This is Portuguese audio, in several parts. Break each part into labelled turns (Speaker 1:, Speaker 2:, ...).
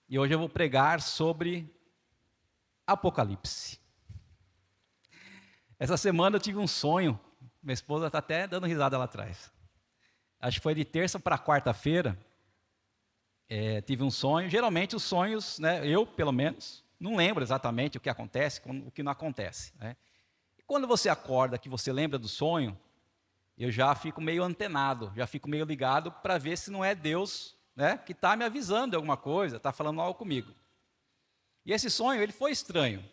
Speaker 1: e hoje eu vou pregar sobre Apocalipse. Essa semana eu tive um sonho, minha esposa está até dando risada lá atrás. Acho que foi de terça para quarta-feira, tive um sonho. Geralmente os sonhos, né, eu pelo menos, não lembro exatamente o que acontece, o que não acontece. Né? E quando você acorda, que você lembra do sonho, eu já fico meio antenado, já fico meio ligado para ver se não é Deus, né, que está me avisando de alguma coisa, está falando algo comigo. E esse sonho, ele foi estranho,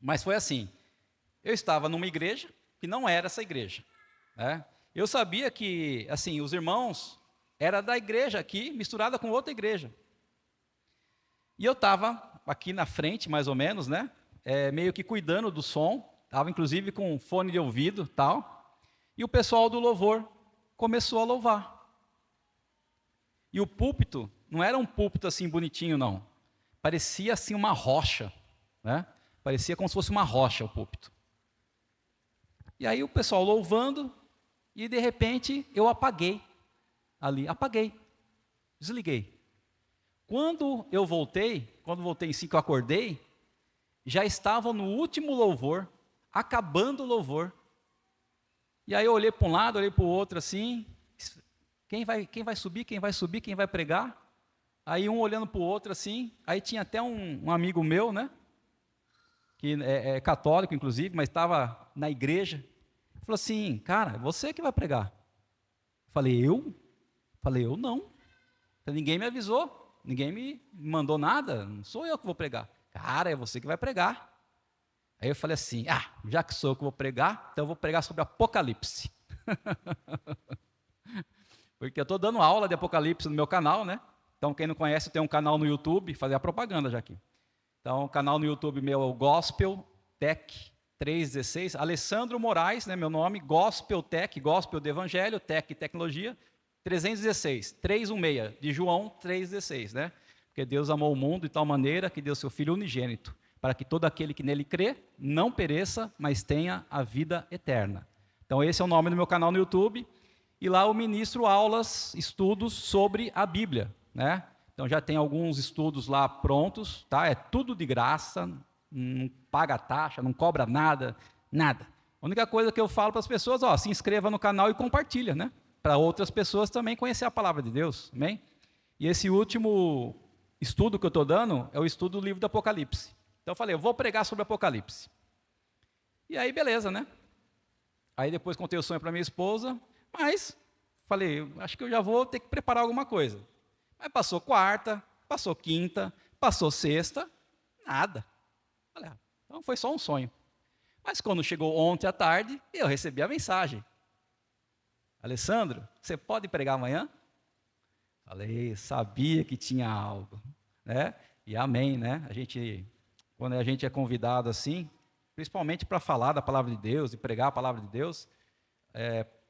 Speaker 1: mas foi assim, eu estava numa igreja que não era essa igreja. Né? Eu sabia que, assim, os irmãos era da igreja aqui, misturada com outra igreja. E eu estava aqui na frente, mais ou menos, né, meio que cuidando do som, estava inclusive com fone de ouvido, tal. E o pessoal do louvor começou a louvar. E o púlpito não era um púlpito assim bonitinho, não. Parecia assim uma rocha, né? Parecia como se fosse uma rocha o púlpito. E aí o pessoal louvando, e de repente eu apaguei ali, desliguei. Quando voltei em si que eu acordei, já estavam no último louvor, acabando o louvor. E aí eu olhei para um lado, olhei para o outro assim, quem vai subir, quem vai pregar? Aí um olhando para o outro assim, aí tinha até um amigo meu, né, que é católico inclusive, mas estava na igreja, falou assim, cara, você que vai pregar. Falei, eu? Falei, eu não. Ninguém me avisou, ninguém me mandou nada, não sou eu que vou pregar. Cara, é você que vai pregar. Aí eu falei assim, já que sou eu que vou pregar, então eu vou pregar sobre Apocalipse. Porque eu estou dando aula de Apocalipse no meu canal, né? Então quem não conhece, tem um canal no YouTube, fazer a propaganda já aqui. Então o canal no YouTube meu é o Gospel Tech 316, Alessandro Moraes, né, meu nome, Gospel Tech, Gospel do Evangelho, Tech Tecnologia, 316, 316, de João 316, né? Porque Deus amou o mundo de tal maneira que deu seu Filho unigênito, para que todo aquele que nele crê não pereça, mas tenha a vida eterna. Então esse é o nome do meu canal no YouTube, e lá eu ministro aulas, estudos sobre a Bíblia, né? Então já tem alguns estudos lá prontos, tá? É tudo de graça, não paga taxa, não cobra nada, nada. A única coisa que eu falo para as pessoas, se inscreva no canal e compartilha, né? Para outras pessoas também conhecer a palavra de Deus, amém? E esse último estudo que eu estou dando é o estudo do livro do Apocalipse. Então eu falei, eu vou pregar sobre Apocalipse. E aí, beleza, né? Aí depois contei o sonho para minha esposa, mas falei, acho que eu já vou ter que preparar alguma coisa. Mas passou quarta, passou quinta, passou sexta, nada. Falei, então foi só um sonho. Mas quando chegou ontem à tarde, eu recebi a mensagem. Alessandro, você pode pregar amanhã? Falei, sabia que tinha algo, né? E amém, né? Quando a gente é convidado assim, principalmente para falar da palavra de Deus e pregar a palavra de Deus,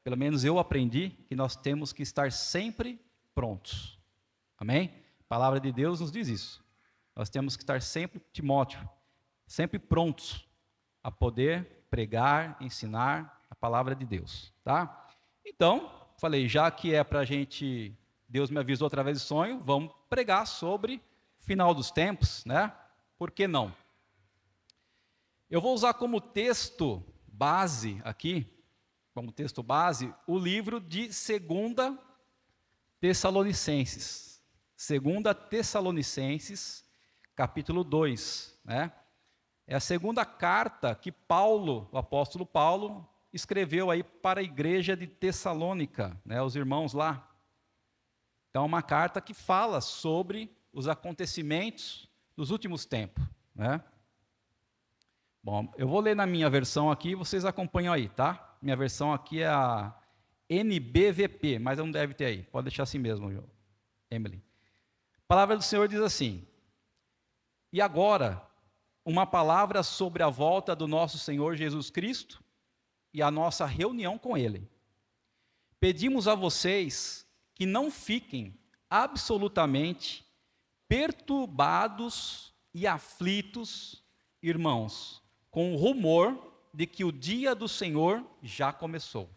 Speaker 1: pelo menos eu aprendi que nós temos que estar sempre prontos. Amém? A palavra de Deus nos diz isso. Nós temos que estar sempre, Timóteo, sempre prontos a poder pregar, ensinar a palavra de Deus, tá? Então, falei, já que é para a gente, Deus me avisou através do sonho, vamos pregar sobre o final dos tempos, né? Por que não? Eu vou usar como texto base aqui, o livro de 2 Tessalonicenses. 2 Tessalonicenses, capítulo 2, né? É a segunda carta que Paulo, o apóstolo Paulo, escreveu aí para a igreja de Tessalônica, né, os irmãos lá. Então, é uma carta que fala sobre os acontecimentos dos últimos tempos, né? Bom, eu vou ler na minha versão aqui, vocês acompanham aí, tá? Minha versão aqui é a NBVP, mas não deve ter aí, pode deixar assim mesmo, Emily. A palavra do Senhor diz assim: e agora, uma palavra sobre a volta do nosso Senhor Jesus Cristo e a nossa reunião com Ele. Pedimos a vocês que não fiquem absolutamente perturbados e aflitos, irmãos, com o rumor de que o dia do Senhor já começou.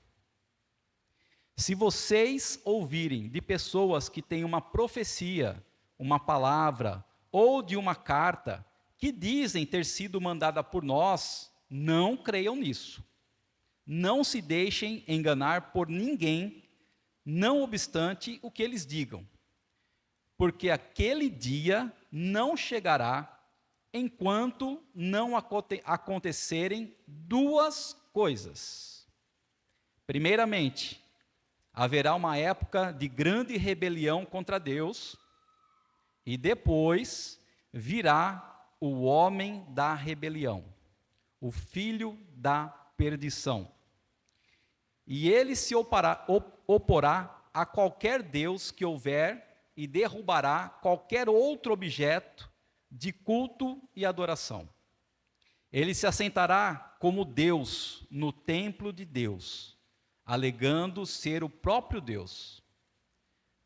Speaker 1: Se vocês ouvirem de pessoas que têm uma profecia, uma palavra ou de uma carta que dizem ter sido mandada por nós, não creiam nisso. Não se deixem enganar por ninguém, não obstante o que eles digam, porque aquele dia não chegará enquanto não acontecerem duas coisas. Primeiramente, haverá uma época de grande rebelião contra Deus, e depois virá o homem da rebelião, o filho da perdição. E ele se oporá a qualquer Deus que houver e derrubará qualquer outro objeto de culto e adoração. Ele se assentará como Deus no templo de Deus, alegando ser o próprio Deus.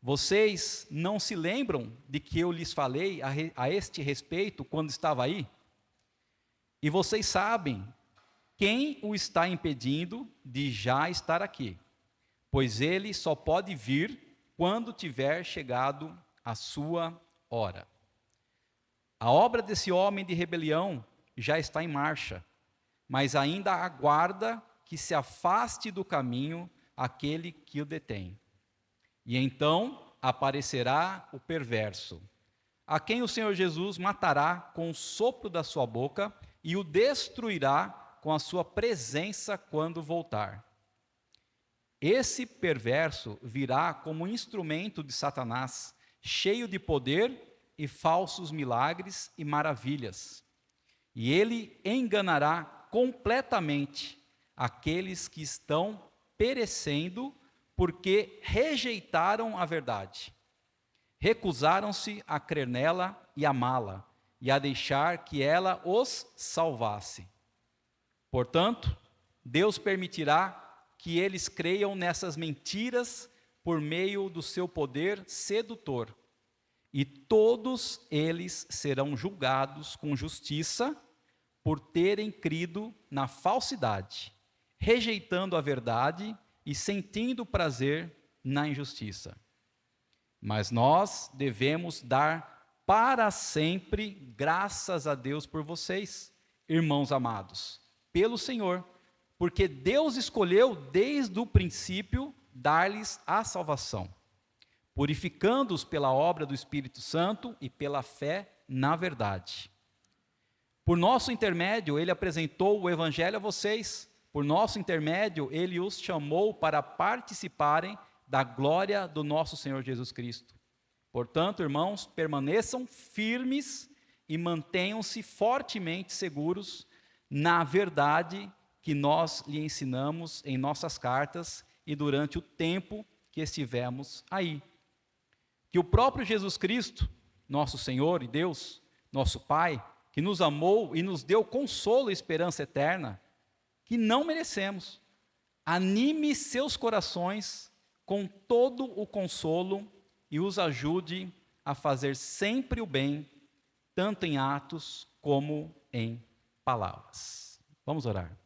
Speaker 1: Vocês não se lembram de que eu lhes falei a este respeito quando estava aí? E vocês sabem quem o está impedindo de já estar aqui, pois ele só pode vir quando tiver chegado a sua hora. A obra desse homem de rebelião já está em marcha, mas ainda aguarda que se afaste do caminho aquele que o detém. E então aparecerá o perverso, a quem o Senhor Jesus matará com o sopro da sua boca e o destruirá com a sua presença quando voltar. Esse perverso virá como instrumento de Satanás, cheio de poder e falsos milagres e maravilhas. E ele enganará completamente aqueles que estão perecendo porque rejeitaram a verdade. Recusaram-se a crer nela e amá-la, e a deixar que ela os salvasse. Portanto, Deus permitirá que eles creiam nessas mentiras por meio do seu poder sedutor. E todos eles serão julgados com justiça por terem crido na falsidade, rejeitando a verdade e sentindo prazer na injustiça. Mas nós devemos dar para sempre graças a Deus por vocês, irmãos amados, pelo Senhor, porque Deus escolheu desde o princípio dar-lhes a salvação, purificando-os pela obra do Espírito Santo e pela fé na verdade. Por nosso intermédio, ele apresentou o Evangelho a vocês. Por nosso intermédio, ele os chamou para participarem da glória do nosso Senhor Jesus Cristo. Portanto, irmãos, permaneçam firmes e mantenham-se fortemente seguros na verdade que nós lhe ensinamos em nossas cartas e durante o tempo que estivemos aí. Que o próprio Jesus Cristo, nosso Senhor e Deus, nosso Pai, que nos amou e nos deu consolo e esperança eterna, que não merecemos, anime seus corações com todo o consolo e os ajude a fazer sempre o bem, tanto em atos como em palavras. Vamos orar.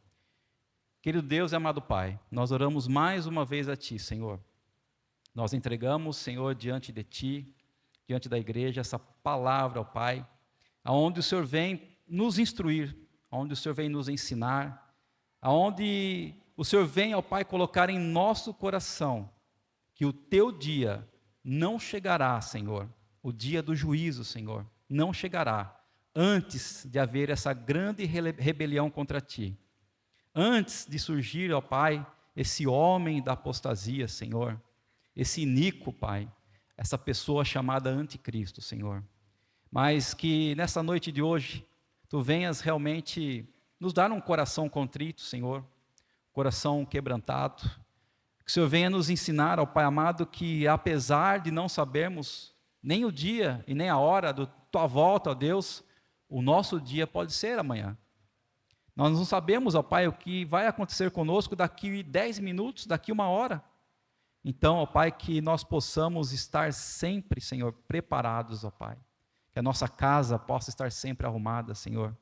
Speaker 1: Querido Deus e amado Pai, nós oramos mais uma vez a Ti, Senhor. Nós entregamos, Senhor, diante de Ti, diante da igreja, essa palavra, ó Pai, aonde o Senhor vem nos instruir, aonde o Senhor vem nos ensinar, aonde o Senhor vem, ó Pai, colocar em nosso coração que o Teu dia não chegará, Senhor, o dia do juízo, Senhor, não chegará antes de haver essa grande rebelião contra Ti. Antes de surgir, ó Pai, esse homem da apostasia, Senhor, esse iníquo, Pai, essa pessoa chamada anticristo, Senhor. Mas que nessa noite de hoje, Tu venhas realmente nos dar um coração contrito, Senhor, coração quebrantado, que o Senhor venha nos ensinar, ó Pai amado, que apesar de não sabermos nem o dia e nem a hora da Tua volta, ó Deus, o nosso dia pode ser amanhã. Nós não sabemos, ó Pai, o que vai acontecer conosco daqui 10 minutos, daqui 1 hora. Então, ó Pai, que nós possamos estar sempre, Senhor, preparados, ó Pai. Que a nossa casa possa estar sempre arrumada, Senhor.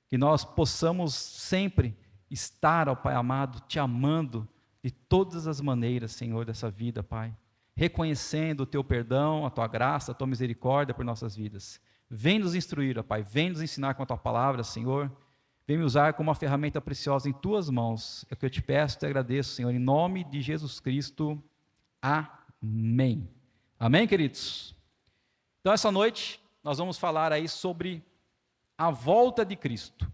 Speaker 1: Que nós possamos sempre estar, ó Pai amado, Te amando de todas as maneiras, Senhor, dessa vida, Pai. reconhecendo o teu perdão, a tua graça, a tua misericórdia por nossas vidas. Vem nos instruir, ó Pai, vem nos ensinar com a tua palavra, Senhor. Vem me usar como uma ferramenta preciosa em tuas mãos. É o que eu te peço e te agradeço, Senhor, em nome de Jesus Cristo. Amém. Amém, queridos? Então, essa noite, nós vamos falar aí sobre a volta de Cristo.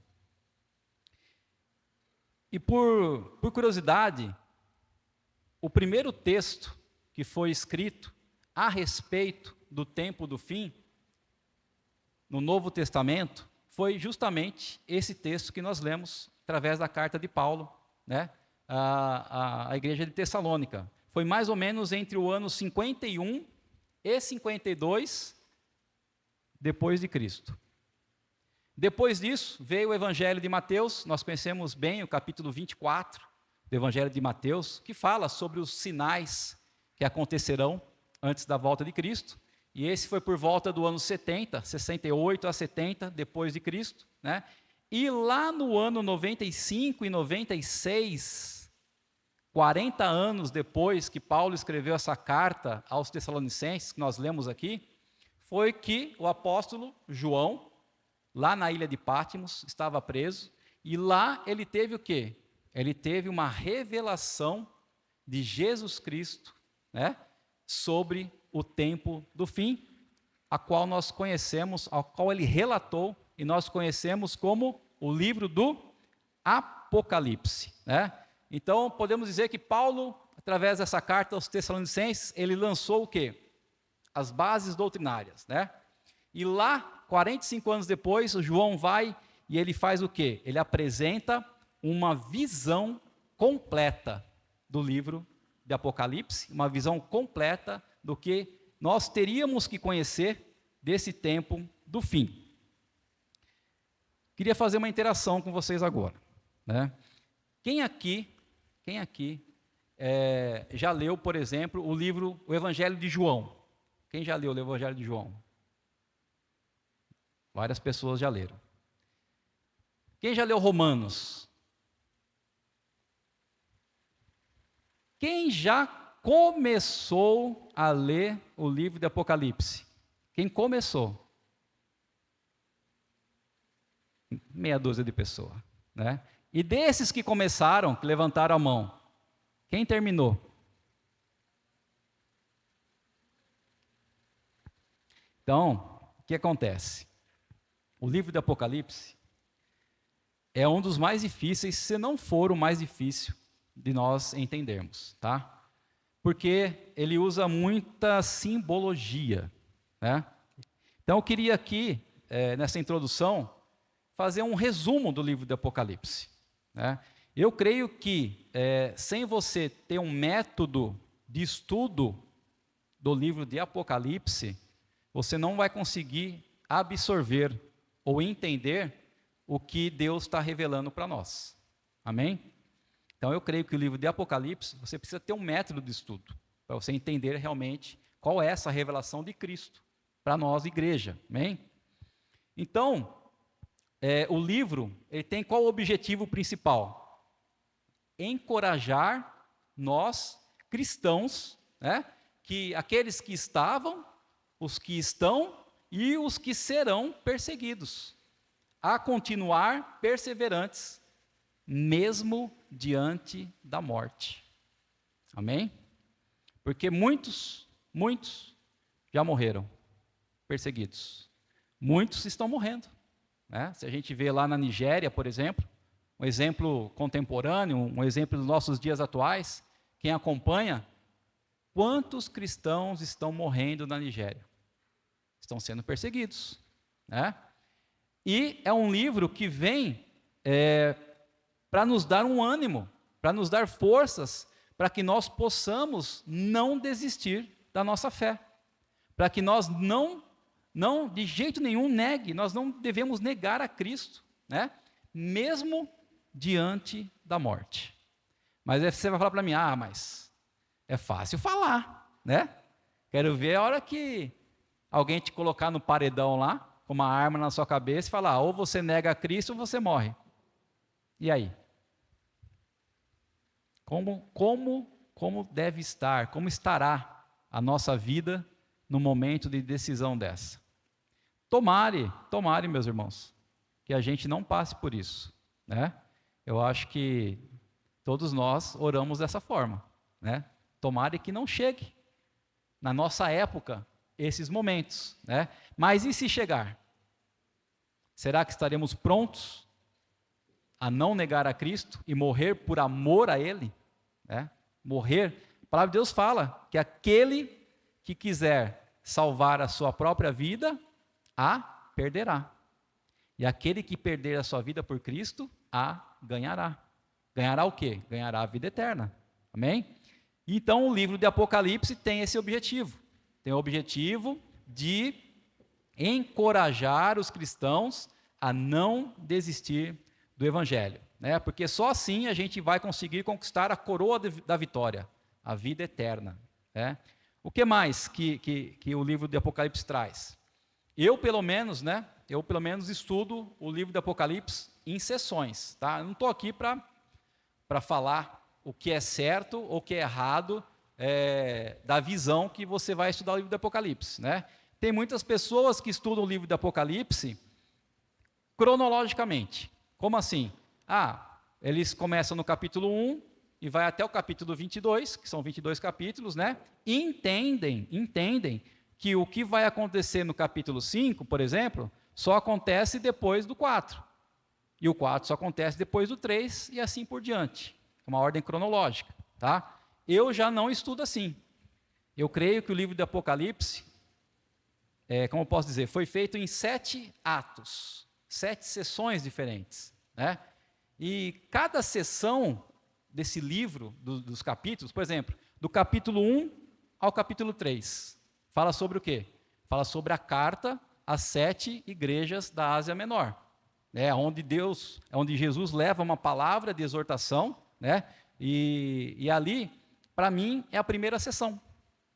Speaker 1: E por curiosidade, o primeiro texto que foi escrito a respeito do tempo do fim, no Novo Testamento, foi justamente esse texto que nós lemos através da carta de Paulo, né, à igreja de Tessalônica. Foi mais ou menos entre o ano 51 e 52 depois de Cristo. Depois disso, veio o Evangelho de Mateus. Nós conhecemos bem o capítulo 24 do Evangelho de Mateus, que fala sobre os sinais que acontecerão antes da volta de Cristo. E esse foi por volta do ano 70, 68 a 70 depois de Cristo, né? E lá no ano 95 e 96, 40 anos depois que Paulo escreveu essa carta aos Tessalonicenses, que nós lemos aqui, foi que o apóstolo João, lá na ilha de Patmos, estava preso, e lá ele teve o quê? Ele teve uma revelação de Jesus Cristo, né, sobre o tempo do fim, a qual nós conhecemos, ao qual ele relatou, e nós conhecemos como o livro do Apocalipse, né? Então, podemos dizer que Paulo, através dessa carta aos Tessalonicenses, ele lançou o quê? As bases doutrinárias, né? E lá, 45 anos depois, o João vai e ele faz o quê? Ele apresenta uma visão completa do livro de Apocalipse, uma visão completa do que nós teríamos que conhecer desse tempo do fim. Queria fazer uma interação com vocês agora, né? Quem aqui já leu, por exemplo, o Evangelho de João? Quem já leu o Evangelho de João? Várias pessoas já leram. Quem já leu Romanos? Quem já começou a ler o livro de Apocalipse? Quem começou? Meia dúzia de pessoas, né? E desses que começaram, que levantaram a mão, quem terminou? Então, o que acontece? O livro de Apocalipse é um dos mais difíceis, se não for o mais difícil de nós entendermos, tá? Porque ele usa muita simbologia, né? Então eu queria aqui, nessa introdução, fazer um resumo do livro de Apocalipse, né? Eu creio que, sem você ter um método de estudo do livro de Apocalipse, você não vai conseguir absorver ou entender o que Deus está revelando para nós. Amém? Então eu creio que o livro de Apocalipse, você precisa ter um método de estudo, para você entender realmente qual é essa revelação de Cristo, para nós, igreja. Amém? Então, o livro, ele tem qual o objetivo principal? Encorajar nós, cristãos, né, que aqueles que estavam, os que estão e os que serão perseguidos, a continuar perseverantes, mesmo diante da morte. Amém? Porque muitos já morreram, perseguidos. Muitos estão morrendo, né? Se a gente vê lá na Nigéria, por exemplo, um exemplo contemporâneo, um exemplo dos nossos dias atuais, quem acompanha, quantos cristãos estão morrendo na Nigéria? Estão sendo perseguidos, né? E é um livro que vem para nos dar um ânimo, para nos dar forças, para que nós possamos não desistir da nossa fé, para que nós não de jeito nenhum nós não devemos negar a Cristo, né? Mesmo diante da morte. Mas você vai falar para mim, mas é fácil falar, né? Quero ver a hora que alguém te colocar no paredão lá, com uma arma na sua cabeça e falar, ou você nega a Cristo ou você morre. E aí? Como deve estar, como estará a nossa vida no momento de decisão dessa. Tomare, meus irmãos, que a gente não passe por isso, né? Eu acho que todos nós oramos dessa forma, né? Tomare que não chegue na nossa época esses momentos, né? Mas e se chegar? Será que estaremos prontos a não negar a Cristo e morrer por amor a Ele, né? Morrer. A palavra de Deus fala que aquele que quiser salvar a sua própria vida, a perderá. E aquele que perder a sua vida por Cristo, a ganhará. Ganhará o quê? Ganhará a vida eterna. Amém? Então o livro de Apocalipse tem esse objetivo. Tem o objetivo de encorajar os cristãos a não desistir do Evangelho, né? Porque só assim a gente vai conseguir conquistar a coroa da vitória, a vida eterna, né? O que mais que o livro de Apocalipse traz? Eu pelo menos estudo o livro de Apocalipse em sessões, tá? Eu não estou aqui para falar o que é certo ou o que é errado da visão que você vai estudar o livro de Apocalipse, né? Tem muitas pessoas que estudam o livro de Apocalipse cronologicamente. Como assim? Eles começam no capítulo 1 e vai até o capítulo 22, que são 22 capítulos, né? E entendem que o que vai acontecer no capítulo 5, por exemplo, só acontece depois do 4. E o 4 só acontece depois do 3 e assim por diante. Uma ordem cronológica, tá? Eu já não estudo assim. Eu creio que o livro de Apocalipse, como eu posso dizer, foi feito em 7 atos, 7 sessões diferentes, né? E cada sessão desse livro, dos capítulos, por exemplo, do capítulo 1 ao capítulo 3, fala sobre o quê? Fala sobre a carta às 7 igrejas da Ásia Menor, né? Onde Jesus leva uma palavra de exortação, né? E ali, para mim, é a primeira sessão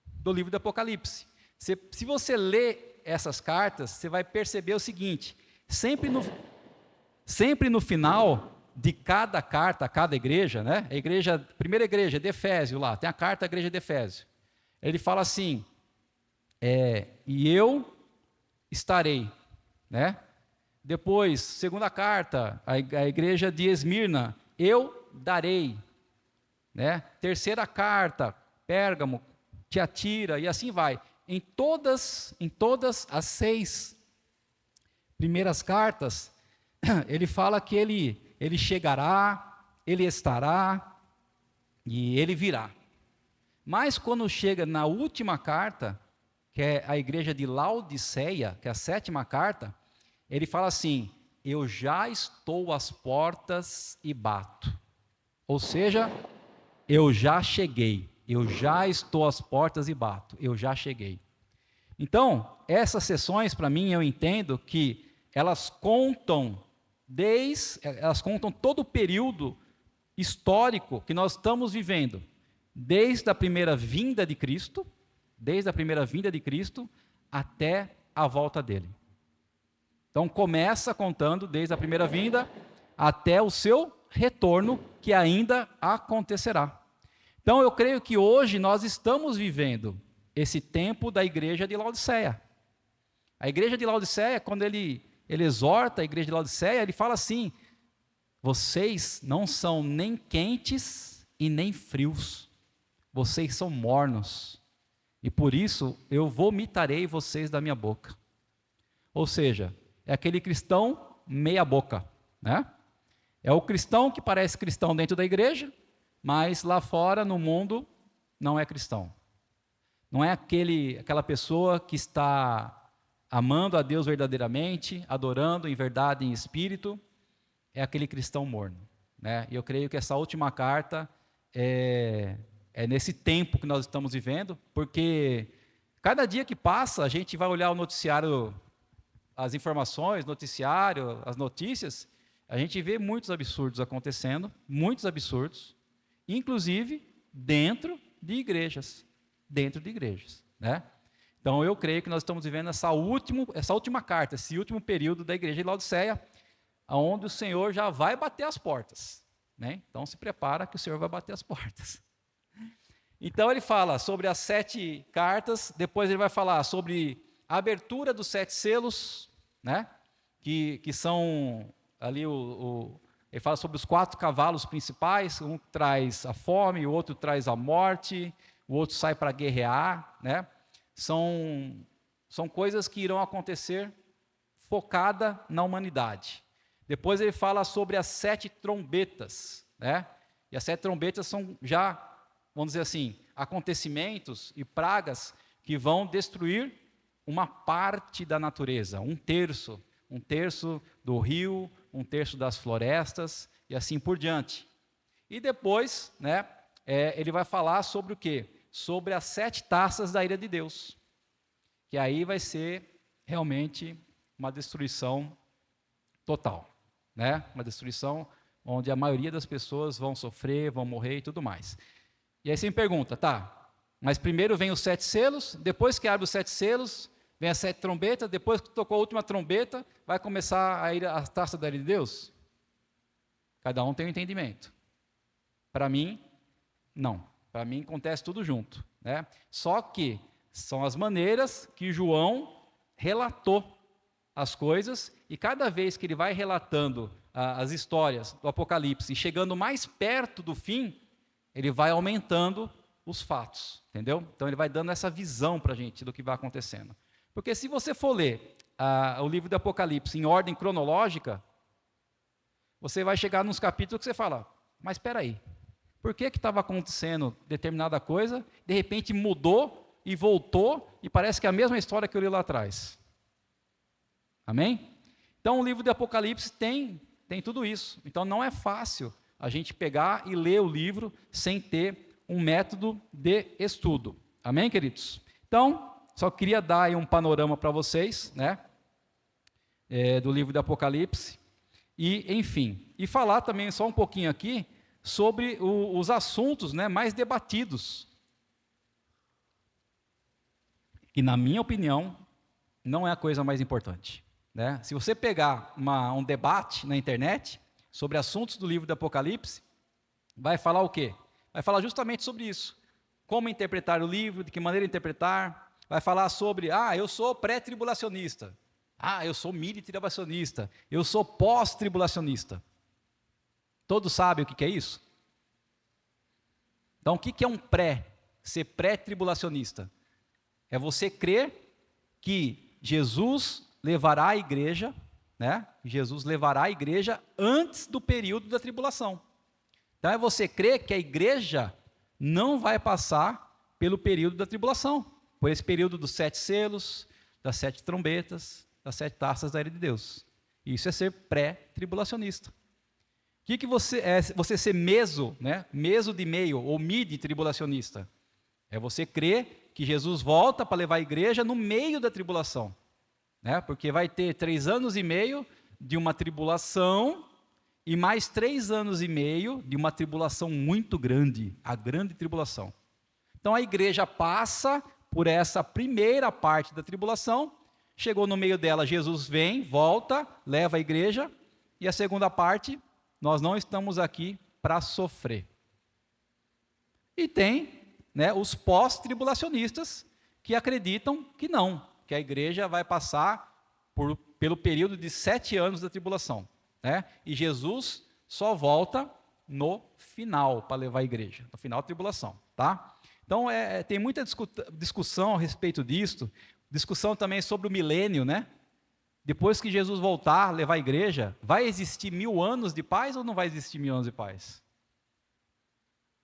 Speaker 1: do livro do Apocalipse. Se você lê essas cartas, você vai perceber o seguinte: sempre no final de cada carta, cada igreja, né? Primeira igreja de Efésio lá, tem a carta à igreja de Efésio. Ele fala assim: e eu estarei, né? Depois, segunda carta, a igreja de Esmirna, eu darei, né? Terceira carta, Pérgamo, Tiatira, e assim vai. Em todas as 6 primeiras cartas, ele fala que ele chegará, ele estará e ele virá. Mas quando chega na última carta, que é a igreja de Laodiceia, que é a 7ª carta, ele fala assim: eu já estou às portas e bato. Ou seja, eu já cheguei, eu já estou às portas e bato, eu já cheguei. Então, essas sessões, para mim, eu entendo que elas contam todo o período histórico que nós estamos vivendo, desde a primeira vinda de Cristo, até a volta dele. Então, começa contando desde a primeira vinda até o seu retorno, que ainda acontecerá. Então, eu creio que hoje nós estamos vivendo esse tempo da igreja de Laodiceia. A igreja de Laodiceia, quando ele exorta a igreja de Laodiceia, ele fala assim: vocês não são nem quentes e nem frios, vocês são mornos, e por isso eu vomitarei vocês da minha boca. Ou seja, é aquele cristão meia boca, né? É o cristão que parece cristão dentro da igreja, mas lá fora, no mundo, não é cristão. Não é aquela pessoa que está amando a Deus verdadeiramente, adorando em verdade e em espírito, é aquele cristão morno, né? E eu creio que essa última carta é nesse tempo que nós estamos vivendo, porque cada dia que passa, a gente vai olhar o noticiário, as informações, noticiário, as notícias, a gente vê muitos absurdos acontecendo, muitos absurdos, inclusive dentro de igrejas, né? Então eu creio que nós estamos vivendo essa última carta, esse último período da igreja de Laodiceia, onde o Senhor já vai bater as portas, né? Então se prepara que o Senhor vai bater as portas. Então ele fala sobre as 7 cartas, depois ele vai falar sobre a abertura dos 7 selos, né? Que são ali ele fala sobre os 4 cavalos principais, um traz a fome, o outro traz a morte, o outro sai para guerrear, né? São coisas que irão acontecer focada na humanidade. Depois ele fala sobre as 7 trombetas, né? E as 7 trombetas são já, vamos dizer assim, acontecimentos e pragas que vão destruir uma parte da natureza, um terço do rio, um terço das florestas e assim por diante. E depois, né, ele vai falar sobre o quê? Sobre as 7 taças da ira de Deus, que aí vai ser realmente uma destruição total, né? Uma destruição onde a maioria das pessoas vão sofrer, vão morrer e tudo mais. E aí você me pergunta, tá, mas primeiro vem os 7 selos, depois que abre os 7 selos, vem as 7 trombetas, depois que tocou a última trombeta, vai começar a taça da ira de Deus? Cada um tem um entendimento. Para mim, não. Para mim, acontece tudo junto, né? Só que são as maneiras que João relatou as coisas, e cada vez que ele vai relatando as histórias do Apocalipse, e chegando mais perto do fim, ele vai aumentando os fatos, entendeu? Então ele vai dando essa visão para a gente do que vai acontecendo. Porque se você for ler o livro do Apocalipse em ordem cronológica, você vai chegar nos capítulos que você fala, mas espera aí, por que estava acontecendo determinada coisa, de repente mudou e voltou, e parece que é a mesma história que eu li lá atrás. Amém? Então o livro do Apocalipse tem tudo isso. Então não é fácil a gente pegar e ler o livro sem ter um método de estudo. Amém, queridos? Então, só queria dar aí um panorama para vocês, né? Do livro do Apocalipse. E, enfim, e falar também só um pouquinho aqui sobre os assuntos, né, mais debatidos. Que, na minha opinião, não é a coisa mais importante. Né? Se você pegar um debate na internet sobre assuntos do livro do Apocalipse, vai falar o quê? Vai falar justamente sobre isso. Como interpretar o livro, de que maneira interpretar. Vai falar sobre, eu sou pré-tribulacionista. Eu sou midi-tribulacionista. Eu sou pós-tribulacionista. Todos sabem o que é isso? Então, o que é ser pré-tribulacionista? É você crer que Jesus levará a igreja, né? Jesus levará a igreja antes do período da tribulação. Então é você crer que a igreja não vai passar pelo período da tribulação, por esse período dos 7 selos, das 7 trombetas, das 7 taças da ira de Deus. Isso é ser pré-tribulacionista. O que você é? Você ser meso, né? Meso de meio ou midi-tribulacionista. É você crer que Jesus volta para levar a igreja no meio da tribulação. Né? Porque vai ter 3 anos e meio de uma tribulação e mais 3 anos e meio de uma tribulação muito grande, a grande tribulação. Então a igreja passa por essa primeira parte da tribulação, chegou no meio dela, Jesus vem, volta, leva a igreja, e a segunda parte, nós não estamos aqui para sofrer. E tem, né, os pós-tribulacionistas que acreditam que não, que a igreja vai passar pelo período de 7 anos da tribulação, né? E Jesus só volta no final para levar a igreja, no final da tribulação, tá? Então tem muita discussão a respeito disso, discussão também sobre o milênio, né? Depois que Jesus voltar, levar a igreja, vai existir 1000 anos de paz ou não vai existir 1000 anos de paz?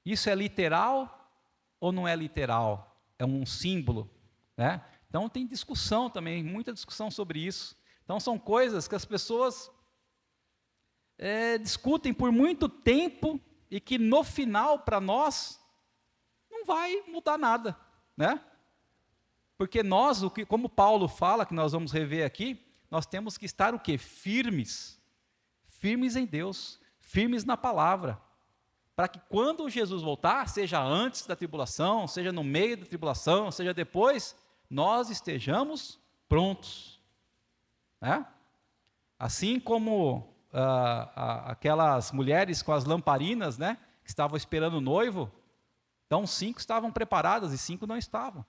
Speaker 1: Isso é literal ou não é literal? É um símbolo, né? Então tem discussão também, muita discussão sobre isso. Então são coisas que as pessoas discutem por muito tempo e que no final, para nós, não vai mudar nada, né? Porque nós, como Paulo fala, que nós vamos rever aqui, nós temos que estar o quê? Firmes. Firmes em Deus, firmes na palavra. Para que quando Jesus voltar, seja antes da tribulação, seja no meio da tribulação, seja depois, nós estejamos prontos. Né? Assim como aquelas mulheres com as lamparinas, né, que estavam esperando o noivo. Então 5 estavam preparadas e 5 não estavam.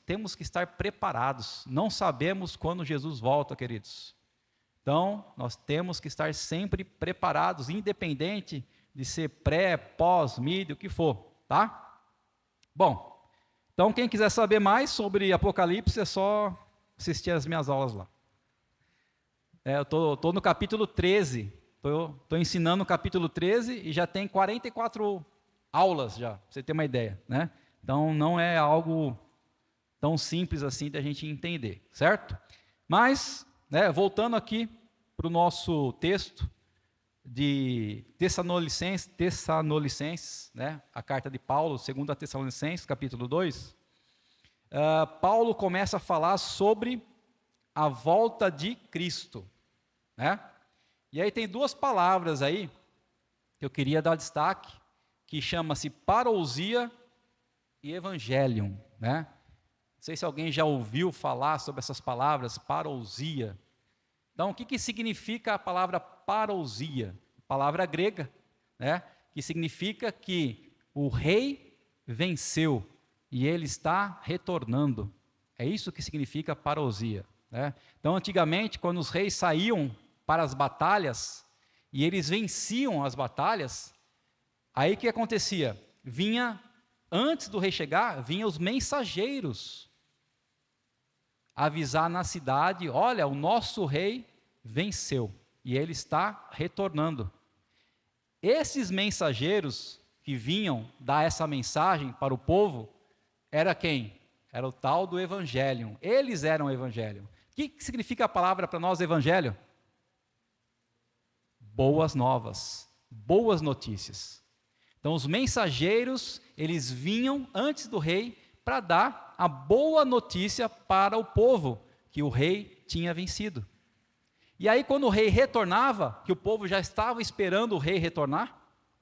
Speaker 1: Temos que estar preparados. Não sabemos quando Jesus volta, queridos. Então, nós temos que estar sempre preparados, independente de ser pré, pós, mid, o que for, tá? Bom, então quem quiser saber mais sobre Apocalipse é só assistir as minhas aulas lá. Eu tô no capítulo 13, estou ensinando o capítulo 13 e já tem 44 aulas já, para você ter uma ideia, né? Então, não é algo tão simples assim da gente entender, certo? Mas, né, voltando aqui para o nosso texto de Tessalonicenses, né, a carta de Paulo, 2 Tessalonicenses, capítulo 2, Paulo começa a falar sobre a volta de Cristo, né? E aí tem duas palavras aí que eu queria dar destaque, que chama-se parousia e evangelium, né? Não sei se alguém já ouviu falar sobre essas palavras, parousia. Então, o que significa a palavra parousia? Palavra grega, né? Que significa que o rei venceu e ele está retornando. É isso que significa parousia, né? Então, antigamente, quando os reis saíam para as batalhas e eles venciam as batalhas, aí o que acontecia? Antes do rei chegar, vinham os mensageiros avisar na cidade: olha, o nosso rei venceu e ele está retornando. Esses mensageiros que vinham dar essa mensagem para o povo, era quem? Era o tal do evangelho. Eles eram o evangelho. O que significa a palavra para nós, evangelho? Boas novas, boas notícias. Então, os mensageiros, eles vinham antes do rei para dar a boa notícia para o povo, que o rei tinha vencido. E aí, quando o rei retornava, que o povo já estava esperando o rei retornar,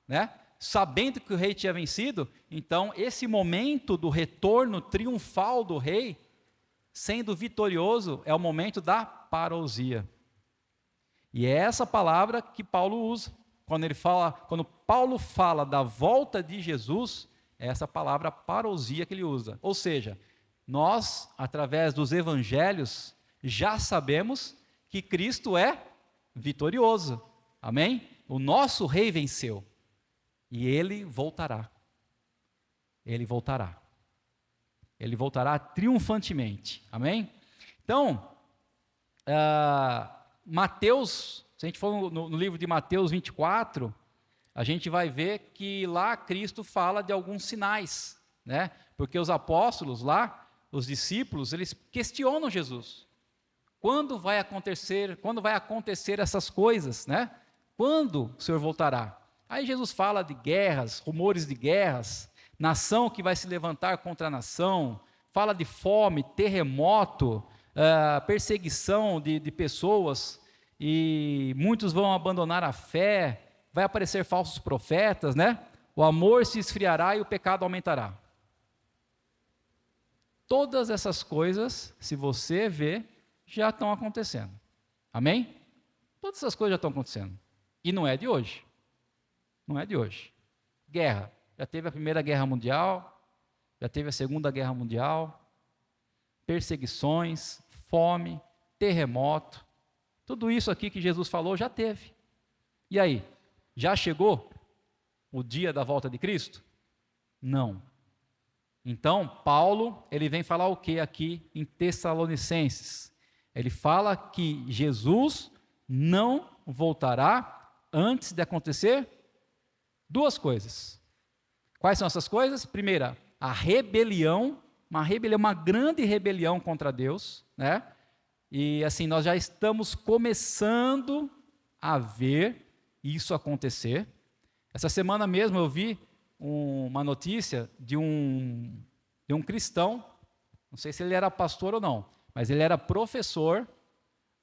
Speaker 1: né? Sabendo que o rei tinha vencido, então esse momento do retorno triunfal do rei, sendo vitorioso, é o momento da parousia. E é essa palavra que Paulo usa. Quando Paulo fala da volta de Jesus, é essa palavra parousia que ele usa. Ou seja, nós, através dos evangelhos, já sabemos que Cristo é vitorioso. Amém? O nosso rei venceu. E ele voltará. Ele voltará. Ele voltará triunfantemente. Amém? Então, Mateus, se a gente for no livro de Mateus 24, a gente vai ver que lá Cristo fala de alguns sinais, né? Porque os apóstolos lá, os discípulos, eles questionam Jesus. Quando vai acontecer essas coisas, né? Quando o Senhor voltará? Aí Jesus fala de guerras, rumores de guerras, nação que vai se levantar contra nação, fala de fome, terremoto, perseguição de pessoas, e muitos vão abandonar a fé, vai aparecer falsos profetas, né? O amor se esfriará e o pecado aumentará. Todas essas coisas, se você ver, já estão acontecendo. Amém? Todas essas coisas já estão acontecendo. E não é de hoje. Não é de hoje. Guerra. Já teve a Primeira Guerra Mundial, já teve a Segunda Guerra Mundial, perseguições, fome, terremoto. Tudo isso aqui que Jesus falou já teve. E aí? Já chegou o dia da volta de Cristo? Não. Então, Paulo, ele vem falar o que aqui em Tessalonicenses? Ele fala que Jesus não voltará antes de acontecer duas coisas. Quais são essas coisas? Primeira, a rebelião, uma grande rebelião contra Deus, né? E assim, nós já estamos começando a ver isso acontecer. Essa semana mesmo eu vi uma notícia de um cristão, não sei se ele era pastor ou não, mas ele era professor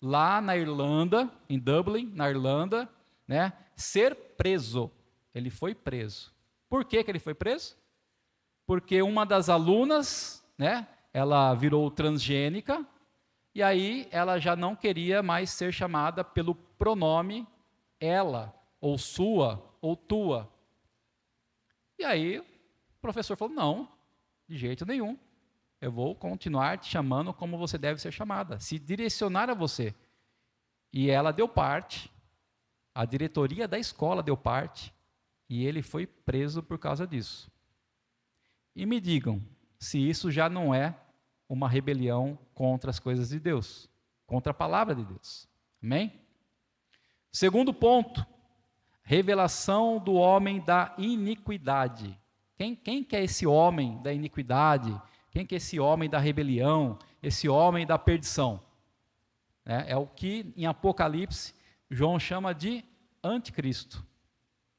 Speaker 1: lá na Irlanda, em Dublin, na Irlanda, né, ser preso. Ele foi preso. Por que ele foi preso? Porque uma das alunas, né, ela virou transgênica, e aí ela já não queria mais ser chamada pelo pronome ela, ou sua, ou tua. E aí o professor falou, não, de jeito nenhum. Eu vou continuar te chamando como você deve ser chamada. Se direcionar a você. E ela deu parte, a diretoria da escola deu parte, e ele foi preso por causa disso. E me digam, se isso já não é uma rebelião contra as coisas de Deus, contra a palavra de Deus. Amém? Segundo ponto, revelação do homem da iniquidade. Quem que é esse homem da iniquidade? Quem que é esse homem da rebelião? Esse homem da perdição? É o que em Apocalipse João chama de anticristo.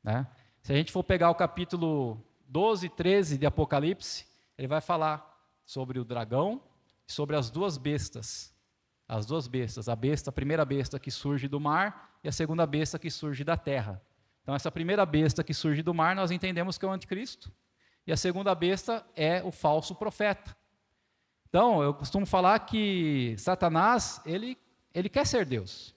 Speaker 1: Né? Se a gente for pegar o capítulo 12 e 13 de Apocalipse, ele vai falar sobre o dragão e sobre as duas bestas. As duas bestas, a primeira besta que surge do mar e a segunda besta que surge da terra. Então essa primeira besta que surge do mar, nós entendemos que é o anticristo, e a segunda besta é o falso profeta. Então, eu costumo falar que Satanás, ele quer ser Deus.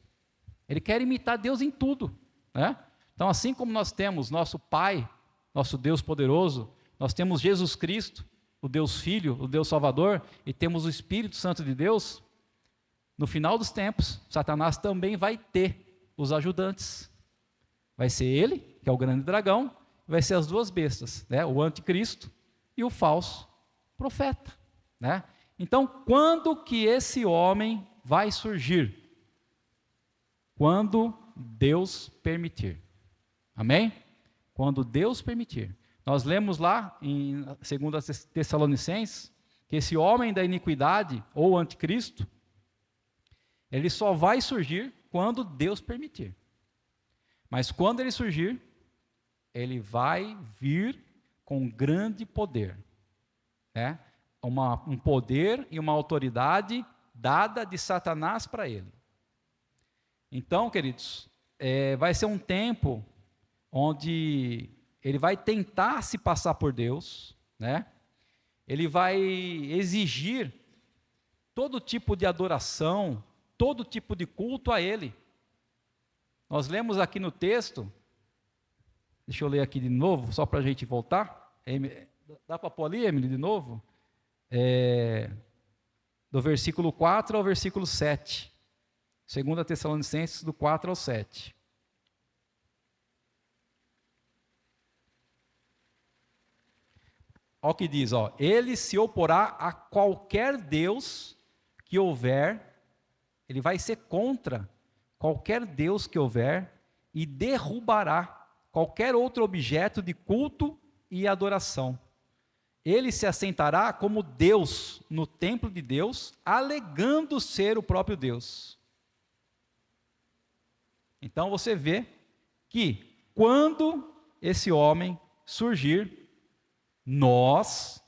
Speaker 1: Ele quer imitar Deus em tudo, né? Então, assim como nós temos nosso Pai, nosso Deus poderoso, nós temos Jesus Cristo, o Deus Filho, o Deus Salvador, e temos o Espírito Santo de Deus, no final dos tempos, Satanás também vai ter os ajudantes. Vai ser ele, que é o grande dragão, vai ser as duas bestas, né? O anticristo e o falso profeta, né? Então, quando que esse homem vai surgir? Quando Deus permitir. Amém? Quando Deus permitir. Nós lemos lá em 2 Tessalonicenses que esse homem da iniquidade, ou anticristo, ele só vai surgir quando Deus permitir. Mas quando ele surgir, ele vai vir com grande poder, né? Um poder e uma autoridade dada de Satanás para ele. Então, queridos, vai ser um tempo onde ele vai tentar se passar por Deus, né? Ele vai exigir todo tipo de adoração, todo tipo de culto a ele. Nós lemos aqui no texto, deixa eu ler aqui de novo, só para a gente voltar. Dá para pôr ali, Emily, de novo? Do versículo 4 ao versículo 7. 2 Tessalonicenses, do 4 ao 7. Olha o que diz, ó. Ele se oporá a qualquer Deus que houver, ele vai ser contra qualquer Deus que houver e derrubará qualquer outro objeto de culto e adoração. Ele se assentará como Deus no templo de Deus, alegando ser o próprio Deus. Então você vê que quando esse homem surgir, nós,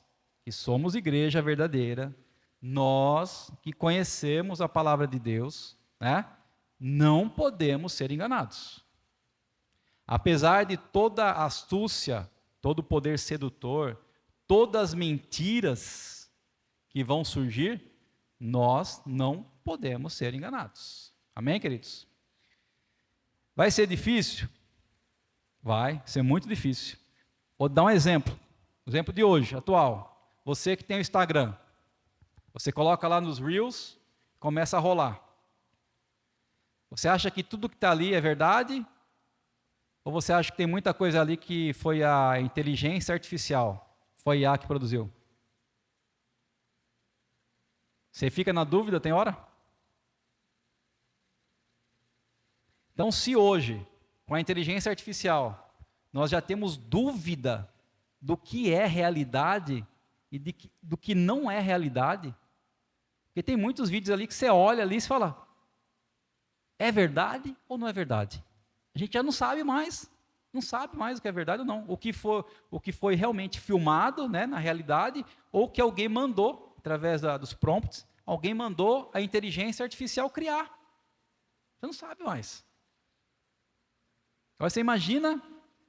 Speaker 1: que somos igreja verdadeira, nós que conhecemos a palavra de Deus, né, não podemos ser enganados. Apesar de toda a astúcia, todo o poder sedutor, todas as mentiras que vão surgir, nós não podemos ser enganados. Amém, queridos? Vai ser difícil? Vai ser muito difícil. Vou dar um exemplo. Exemplo de hoje, atual. Você que tem o Instagram. Você coloca lá nos Reels, começa a rolar. Você acha que tudo que está ali é verdade? Ou você acha que tem muita coisa ali que foi a inteligência artificial? Foi a IA que produziu? Você fica na dúvida, tem hora? Então, se hoje, com a inteligência artificial, nós já temos dúvida do que é realidade e do que não é realidade, porque tem muitos vídeos ali que você olha ali e fala, é verdade ou não é verdade? A gente já não sabe mais o que é verdade ou não, o que foi realmente filmado, né, na realidade, ou que alguém mandou, através dos prompts, alguém mandou a inteligência artificial criar. Você não sabe mais. Agora você imagina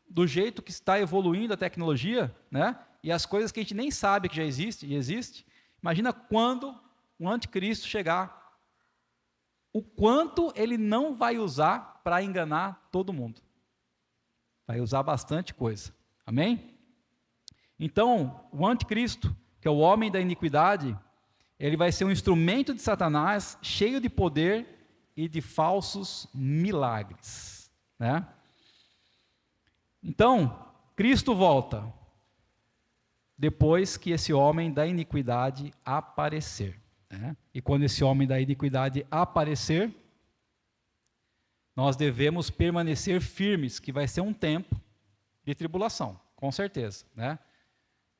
Speaker 1: do jeito que está evoluindo a tecnologia, né, e as coisas que a gente nem sabe que já existe, imagina quando o anticristo chegar, o quanto ele não vai usar para enganar todo mundo. Vai usar bastante coisa. Amém? Então, o anticristo, que é o homem da iniquidade, ele vai ser um instrumento de Satanás, cheio de poder e de falsos milagres, né? Então, Cristo volta depois que esse homem da iniquidade aparecer, né? E quando esse homem da iniquidade aparecer, nós devemos permanecer firmes, que vai ser um tempo de tribulação, com certeza, né?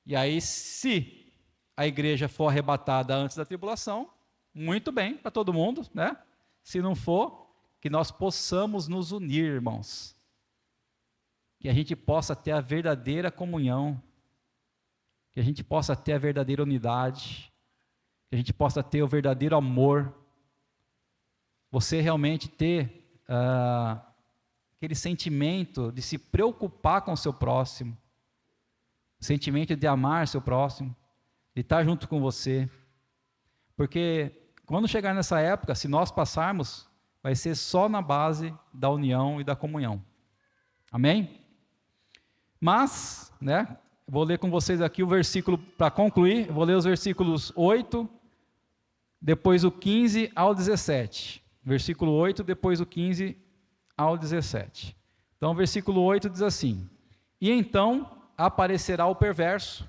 Speaker 1: E aí, se a igreja for arrebatada antes da tribulação, muito bem para todo mundo, né? Se não for, que nós possamos nos unir, irmãos. Que a gente possa ter a verdadeira comunhão, que a gente possa ter a verdadeira unidade, que a gente possa ter o verdadeiro amor. Você realmente ter aquele sentimento de se preocupar com o seu próximo, o sentimento de amar seu próximo, de estar junto com você. Porque quando chegar nessa época, se nós passarmos, vai ser só na base da união e da comunhão. Amém? Mas, né, vou ler com vocês aqui o versículo, para concluir, eu vou ler os versículos 8, depois o 15 ao 17. Versículo 8, depois o 15 ao 17. Então, o versículo 8 diz assim: E então aparecerá o perverso,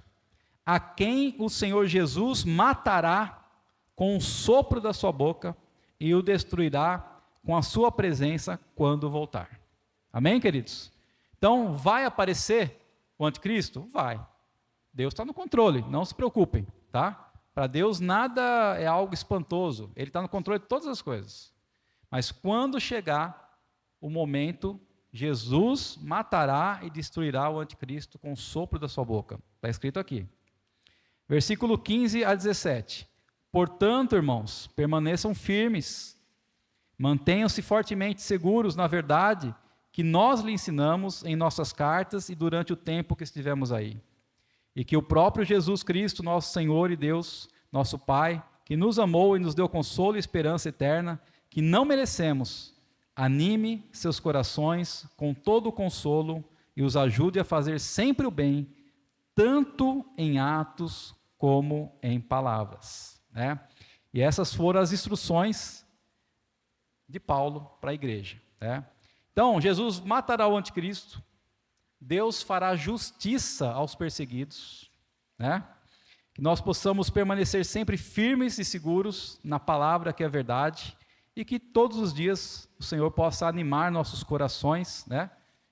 Speaker 1: a quem o Senhor Jesus matará com o sopro da sua boca e o destruirá com a sua presença quando voltar. Amém, queridos? Então, vai aparecer o anticristo? Vai. Deus está no controle, não se preocupem, tá? Para Deus nada é algo espantoso, Ele está no controle de todas as coisas. Mas quando chegar o momento, Jesus matará e destruirá o anticristo com o sopro da sua boca. Está escrito aqui. Versículo 15 a 17. Portanto, irmãos, permaneçam firmes, mantenham-se fortemente seguros na verdade que nós lhe ensinamos em nossas cartas e durante o tempo que estivemos aí. E que o próprio Jesus Cristo, nosso Senhor e Deus, nosso Pai, que nos amou e nos deu consolo e esperança eterna, que não merecemos, anime seus corações com todo o consolo e os ajude a fazer sempre o bem, tanto em atos como em palavras, né? E essas foram as instruções de Paulo para a igreja, né? Então, Jesus matará o anticristo, Deus fará justiça aos perseguidos, né? Que nós possamos permanecer sempre firmes e seguros na palavra que é a verdade, e que todos os dias o Senhor possa animar nossos corações, né?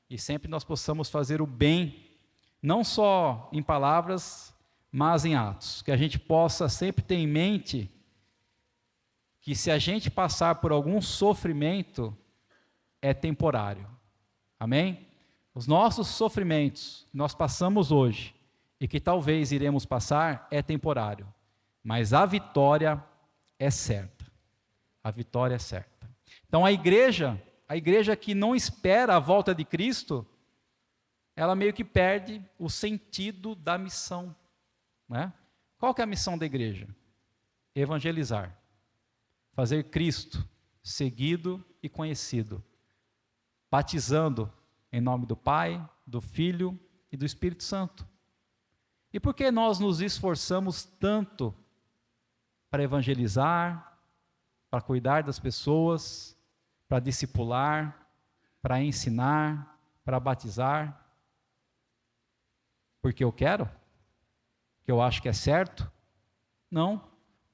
Speaker 1: E sempre nós possamos fazer o bem, não só em palavras, mas em atos. Que a gente possa sempre ter em mente que se a gente passar por algum sofrimento, é temporário. Amém? Os nossos sofrimentos que nós passamos hoje e que talvez iremos passar é temporário, mas a vitória é certa. A vitória é certa. Então a igreja que não espera a volta de Cristo, ela meio que perde o sentido da missão, né? Qual que é a missão da igreja? Evangelizar, fazer Cristo seguido e conhecido, batizando em nome do Pai, do Filho e do Espírito Santo. E por que nós nos esforçamos tanto para evangelizar, para cuidar das pessoas, para discipular, para ensinar, para batizar? Porque eu quero? Que eu acho que é certo? Não,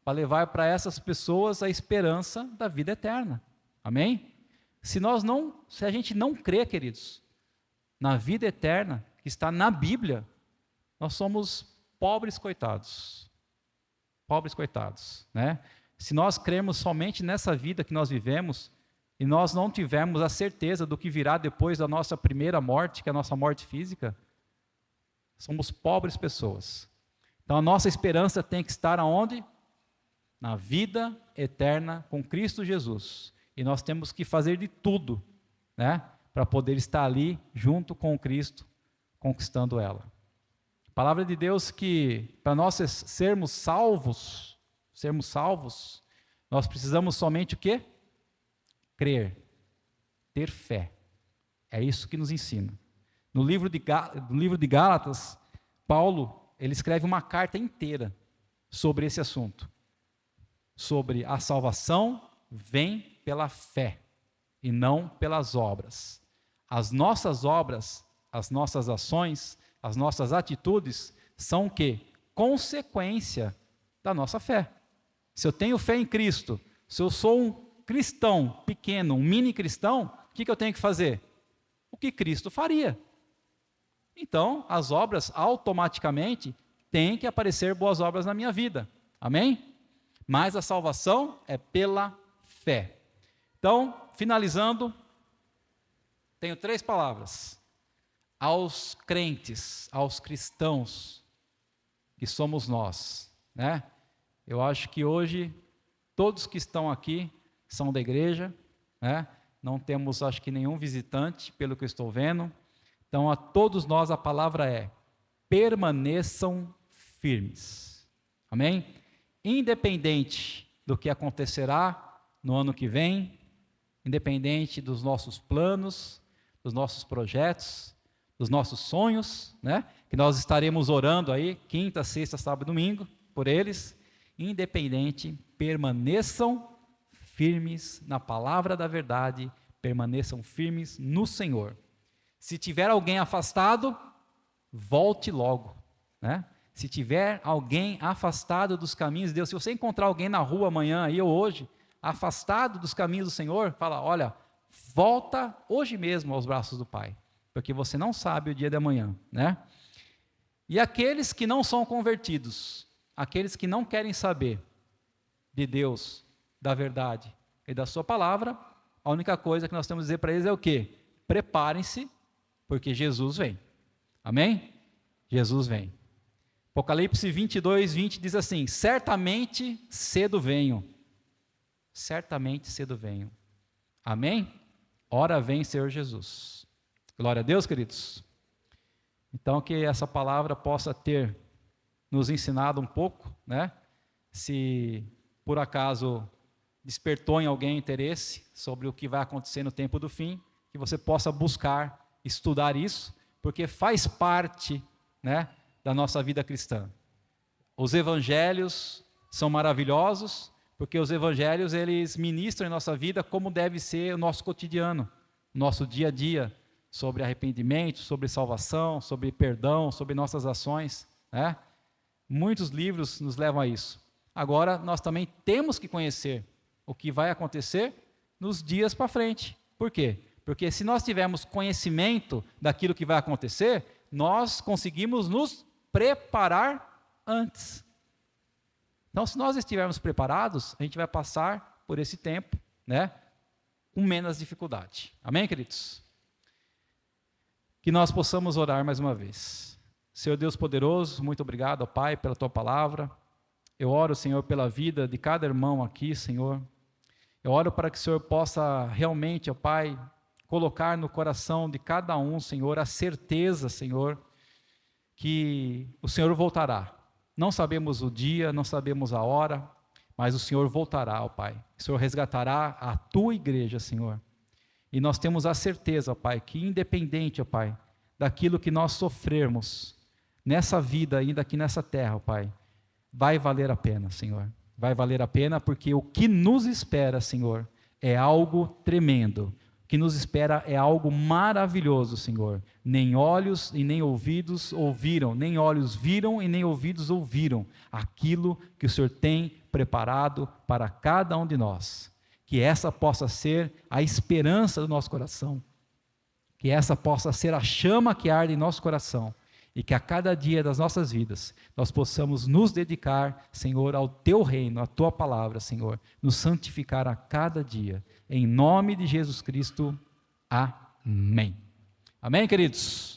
Speaker 1: para levar para essas pessoas a esperança da vida eterna. Amém? Se a gente não crê, queridos, na vida eterna que está na Bíblia, nós somos pobres coitados. Pobres coitados, né? Se nós cremos somente nessa vida que nós vivemos e nós não tivermos a certeza do que virá depois da nossa primeira morte, que é a nossa morte física, somos pobres pessoas. Então a nossa esperança tem que estar aonde? Na vida eterna com Cristo Jesus. E nós temos que fazer de tudo, né, para poder estar ali junto com Cristo, conquistando ela. A palavra de Deus que para nós sermos salvos, nós precisamos somente o quê? Crer, ter fé. É isso que nos ensina. No livro de Gálatas, Paulo, ele escreve uma carta inteira sobre esse assunto, sobre a salvação vem pela fé e não pelas obras. As nossas obras, as nossas ações, as nossas atitudes são o quê? Consequência da nossa fé. Se eu tenho fé em Cristo, se eu sou um cristão pequeno, um mini cristão, o que eu tenho que fazer? O que Cristo faria. Então, as obras automaticamente têm que aparecer boas obras na minha vida. Amém? Mas a salvação é pela fé. Então, finalizando, tenho 3 palavras. Aos crentes, aos cristãos, que somos nós, né? Eu acho que hoje, todos que estão aqui são da igreja, né? Não temos, acho que, nenhum visitante, pelo que eu estou vendo. Então, a todos nós a palavra é: permaneçam firmes. Amém? Independente do que acontecerá no ano que vem, independente dos nossos planos, dos nossos projetos, dos nossos sonhos, né? Que nós estaremos orando aí, quinta, sexta, sábado e domingo, por eles. Independente, permaneçam firmes na palavra da verdade, permaneçam firmes no Senhor. Se tiver alguém afastado, volte logo, né? Se tiver alguém afastado dos caminhos de Deus, se você encontrar alguém na rua amanhã aí ou hoje, afastado dos caminhos do Senhor, fala: olha, volta hoje mesmo aos braços do Pai, porque você não sabe o dia de amanhã, né? E aqueles que não são convertidos, aqueles que não querem saber de Deus, da verdade e da sua palavra, a única coisa que nós temos a dizer para eles é o quê? Preparem-se, porque Jesus vem. Amém? Jesus vem. Apocalipse 22, 20 diz assim: certamente cedo venho. Certamente cedo venho. Amém? Ora vem, Senhor Jesus. Glória a Deus, queridos. Então, que essa palavra possa ter nos ensinado um pouco, né? Se por acaso despertou em alguém interesse sobre o que vai acontecer no tempo do fim, que você possa buscar estudar isso, porque faz parte, né, da nossa vida cristã. Os evangelhos são maravilhosos, porque os evangelhos, eles ministram em nossa vida como deve ser o nosso cotidiano, nosso dia a dia, sobre arrependimento, sobre salvação, sobre perdão, sobre nossas ações, né? Muitos livros nos levam a isso. Agora, nós também temos que conhecer o que vai acontecer nos dias para frente. Por quê? Porque se nós tivermos conhecimento daquilo que vai acontecer, nós conseguimos nos preparar antes. Então, se nós estivermos preparados, a gente vai passar por esse tempo, né, com menos dificuldade. Amém, queridos? Que nós possamos orar mais uma vez. Senhor Deus poderoso, muito obrigado, ó Pai, pela Tua palavra. Eu oro, Senhor, pela vida de cada irmão aqui, Senhor. Eu oro para que o Senhor possa realmente, ó Pai, colocar no coração de cada um, Senhor, a certeza, Senhor, que o Senhor voltará. Não sabemos o dia, não sabemos a hora, mas o Senhor voltará, ó Pai. O Senhor resgatará a Tua igreja, Senhor. E nós temos a certeza, ó Pai, que independente, ó Pai, daquilo que nós sofrermos nessa vida, ainda aqui nessa terra, ó Pai, vai valer a pena, Senhor. Vai valer a pena, porque o que nos espera, Senhor, é algo tremendo. O que nos espera é algo maravilhoso, Senhor. Nem olhos e nem ouvidos ouviram, nem olhos viram e nem ouvidos ouviram aquilo que o Senhor tem preparado para cada um de nós. Que essa possa ser a esperança do nosso coração. Que essa possa ser a chama que arde em nosso coração. E que a cada dia das nossas vidas, nós possamos nos dedicar, Senhor, ao Teu reino, à Tua palavra, Senhor. Nos santificar a cada dia. Em nome de Jesus Cristo. Amém. Amém, queridos?